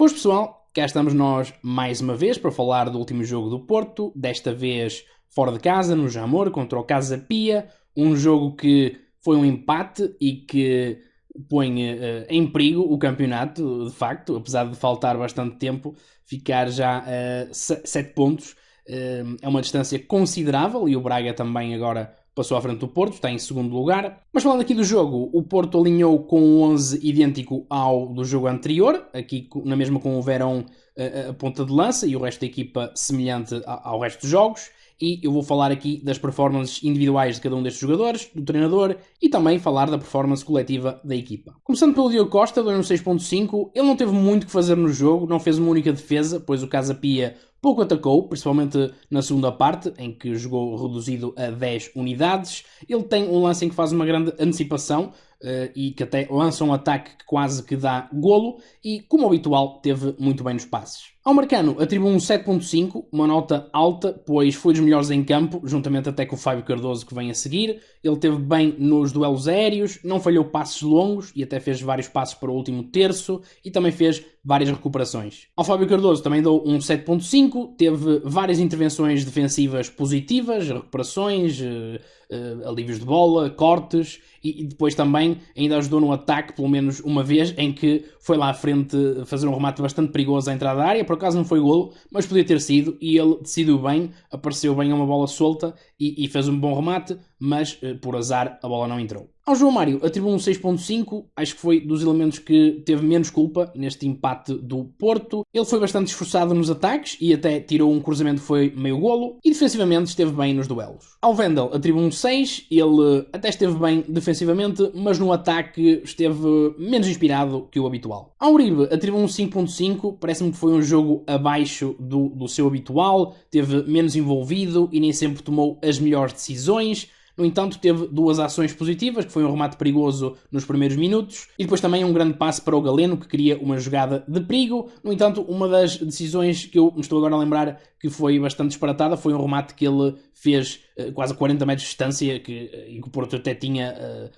Pois pessoal, cá estamos nós mais uma vez para falar do último jogo do Porto, desta vez fora de casa, no Jamor, contra o Casa Pia, um jogo que foi um empate e que põe em perigo o campeonato, de facto, apesar de faltar bastante tempo, ficar já a 7 pontos, é uma distância considerável e o Braga também agora passou à frente do Porto, está em segundo lugar. Mas falando aqui do jogo, o Porto alinhou com um 11 idêntico ao do jogo anterior, aqui na mesma com o Verón a ponta de lança e o resto da equipa semelhante ao resto dos jogos. E eu vou falar aqui das performances individuais de cada um destes jogadores, do treinador e também falar da performance coletiva da equipa. Começando pelo Diogo Costa, deu um 6.5, ele não teve muito que fazer no jogo, não fez uma única defesa, pois o Casa Pia pouco atacou, principalmente na segunda parte, em que jogou reduzido a 10 unidades. Ele tem um lance em que faz uma grande antecipação e que até lança um ataque que quase que dá golo e, como habitual, teve muito bem nos passes. Ao Marcano atribuiu um 7.5, uma nota alta, pois foi dos melhores em campo, juntamente até com o Fábio Cardoso que vem a seguir. Ele teve bem nos duelos aéreos, não falhou passes longos e até fez vários passes para o último terço e também fez várias recuperações. Ao Fábio Cardoso também dou um 7.5, teve várias intervenções defensivas positivas, recuperações, alívios de bola, cortes e depois também ainda ajudou no ataque pelo menos uma vez em que foi lá à frente fazer um remate bastante perigoso à entrada da área. Por acaso não foi golo, mas podia ter sido e ele decidiu bem, apareceu bem a uma bola solta e fez um bom remate, mas por azar a bola não entrou. Ao João Mário atribuiu um 6.5, acho que foi dos elementos que teve menos culpa neste empate do Porto. Ele foi bastante esforçado nos ataques e até tirou um cruzamento que foi meio golo e defensivamente esteve bem nos duelos. Ao Vendel atribuiu um 6, ele até esteve bem defensivamente, mas no ataque esteve menos inspirado que o habitual. Ao Uribe atribuiu um 5.5, parece-me que foi um jogo abaixo do seu habitual, teve menos envolvido e nem sempre tomou as melhores decisões. No entanto, teve duas ações positivas, que foi um remate perigoso nos primeiros minutos e depois também um grande passe para o Galeno, que queria uma jogada de perigo. No entanto, uma das decisões que eu me estou agora a lembrar que foi bastante disparatada foi um remate que ele fez quase a 40 metros de distância, em que o Porto até tinha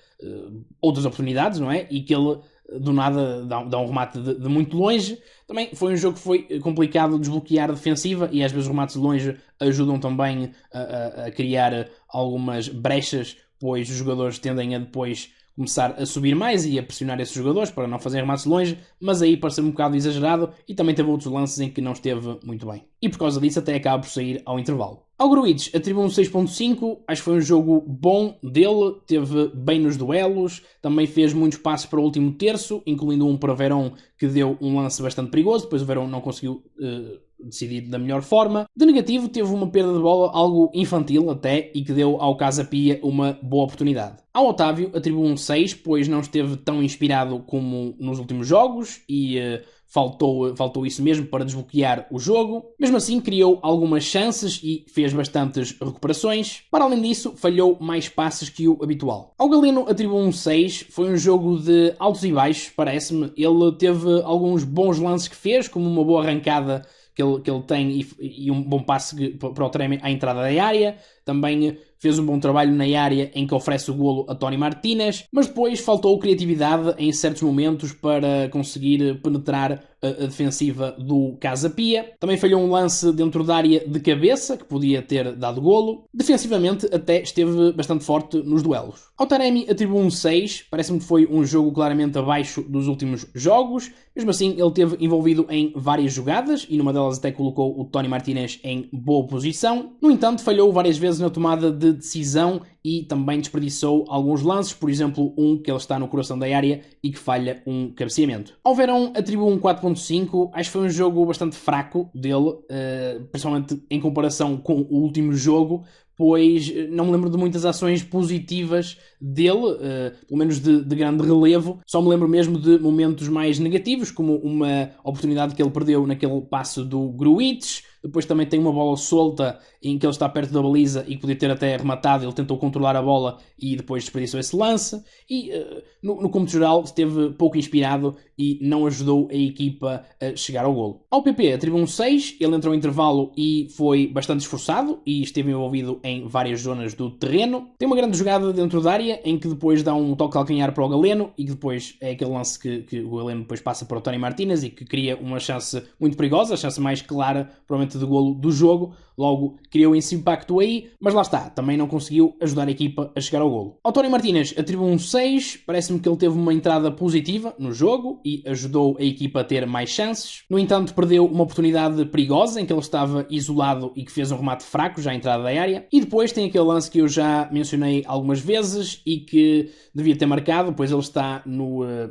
outras oportunidades, não é? E que ele do nada dá um remate de muito longe. Também foi um jogo que foi complicado desbloquear a defensiva e às vezes os remates de longe ajudam também a criar algumas brechas, pois os jogadores tendem a depois começar a subir mais e a pressionar esses jogadores para não fazerem remates de longe, mas aí pareceu um bocado exagerado e também teve outros lances em que não esteve muito bem. E por causa disso até acaba por sair ao intervalo. Ao Gruitch atribuiu um 6.5, acho que foi um jogo bom dele, teve bem nos duelos, também fez muitos passos para o último terço, incluindo um para o Verón que deu um lance bastante perigoso, depois o Verón não conseguiu decidir da melhor forma. De negativo, teve uma perda de bola algo infantil até e que deu ao Casa Pia uma boa oportunidade. Ao Otávio atribuiu um 6, pois não esteve tão inspirado como nos últimos jogos e faltou isso mesmo para desbloquear o jogo. Mesmo assim, criou algumas chances e fez bastantes recuperações. Para além disso, falhou mais passes que o habitual. Ao Galeno atribuiu um 6. Foi um jogo de altos e baixos, parece-me. Ele teve alguns bons lances que fez, como uma boa arrancada que ele tem e um bom passe para o Treme à entrada da área. Também fez um bom trabalho na área em que oferece o golo a Tony Martínez, mas depois faltou criatividade em certos momentos para conseguir penetrar a defensiva do Casa Pia. Também falhou um lance dentro da área de cabeça, que podia ter dado golo. Defensivamente até esteve bastante forte nos duelos. Ao Taremi atribuiu um 6, parece-me que foi um jogo claramente abaixo dos últimos jogos. Mesmo assim, ele esteve envolvido em várias jogadas e numa delas até colocou o Tony Martínez em boa posição. No entanto, falhou várias vezes na tomada de decisão e também desperdiçou alguns lances, por exemplo, um que ele está no coração da área e que falha um cabeceamento. Ao Verón atribuiu um 4.5, acho que foi um jogo bastante fraco dele, principalmente em comparação com o último jogo, pois não me lembro de muitas ações positivas dele, pelo menos de grande relevo. Só me lembro mesmo de momentos mais negativos, como uma oportunidade que ele perdeu naquele passo do Gruitch, depois também tem uma bola solta em que ele está perto da baliza e podia ter até rematado, ele tentou controlar a bola e depois desperdiçou esse lance, e no cômputo geral esteve pouco inspirado e não ajudou a equipa a chegar ao golo. Ao PP atribuiu um 6, ele entrou em intervalo e foi bastante esforçado e esteve envolvido em várias zonas do terreno. Tem uma grande jogada dentro da área em que depois dá um toque de calcanhar para o Galeno e que depois é aquele lance que o Galeno depois passa para o Tony Martínez e que cria uma chance muito perigosa, a chance mais clara provavelmente de golo do jogo. Logo criou esse impacto aí, mas lá está, também não conseguiu ajudar a equipa a chegar ao golo. Ao Tony Martínez atribuiu um 6, parece-me que ele teve uma entrada positiva no jogo e ajudou a equipa a ter mais chances. No entanto, perdeu uma oportunidade perigosa em que ele estava isolado e que fez um remate fraco já à entrada da área. E depois tem aquele lance que eu já mencionei algumas vezes e que devia ter marcado, pois ele está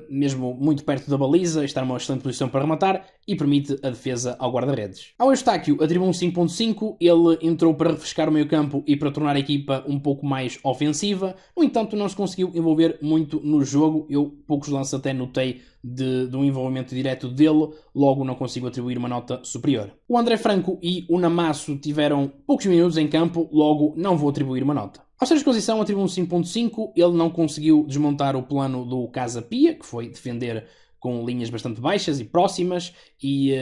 mesmo muito perto da baliza, está numa excelente posição para rematar e permite a defesa ao guarda-redes. Ao Eustáquio atribuiu um 5.5, ele entrou para refrescar o meio-campo e para tornar a equipa um pouco mais ofensiva. No entanto, não se conseguiu envolver muito no jogo. Eu poucos lances até notei de um envolvimento direto dele, logo não consigo atribuir uma nota superior. O André Franco e o Namasso tiveram poucos minutos em campo, logo não vou atribuir uma nota. Ao Sérgio Conceição atribuiu um 5.5, ele não conseguiu desmontar o plano do Casa Pia, que foi defender com linhas bastante baixas e próximas, e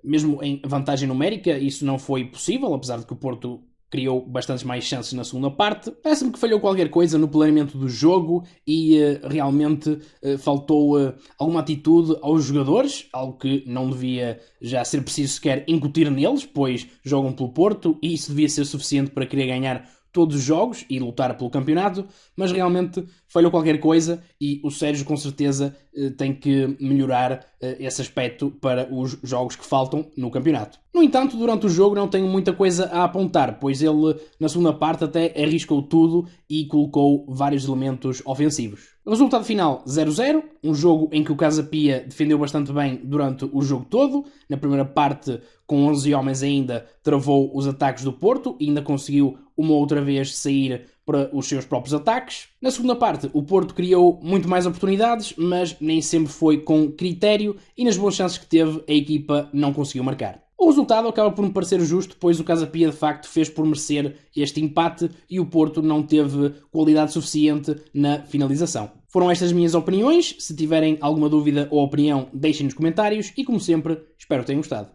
mesmo em vantagem numérica isso não foi possível, apesar de que o Porto criou bastantes mais chances na segunda parte. Parece-me que falhou qualquer coisa no planeamento do jogo e realmente faltou alguma atitude aos jogadores, algo que não devia já ser preciso sequer incutir neles, pois jogam pelo Porto e isso devia ser suficiente para querer ganhar todos os jogos e lutar pelo campeonato, mas realmente falhou qualquer coisa e o Sérgio com certeza tem que melhorar esse aspecto para os jogos que faltam no campeonato. No entanto, durante o jogo não tenho muita coisa a apontar, pois ele na segunda parte até arriscou tudo e colocou vários elementos ofensivos. O resultado final 0-0, um jogo em que o Casa Pia defendeu bastante bem durante o jogo todo. Na primeira parte, com 11 homens ainda, travou os ataques do Porto e ainda conseguiu uma outra vez sair para os seus próprios ataques. Na segunda parte, o Porto criou muito mais oportunidades, mas nem sempre foi com critério e nas boas chances que teve, a equipa não conseguiu marcar. O resultado acaba por me parecer justo, pois o Casa Pia de facto fez por merecer este empate e o Porto não teve qualidade suficiente na finalização. Foram estas minhas opiniões. Se tiverem alguma dúvida ou opinião, deixem nos comentários e, como sempre, espero que tenham gostado.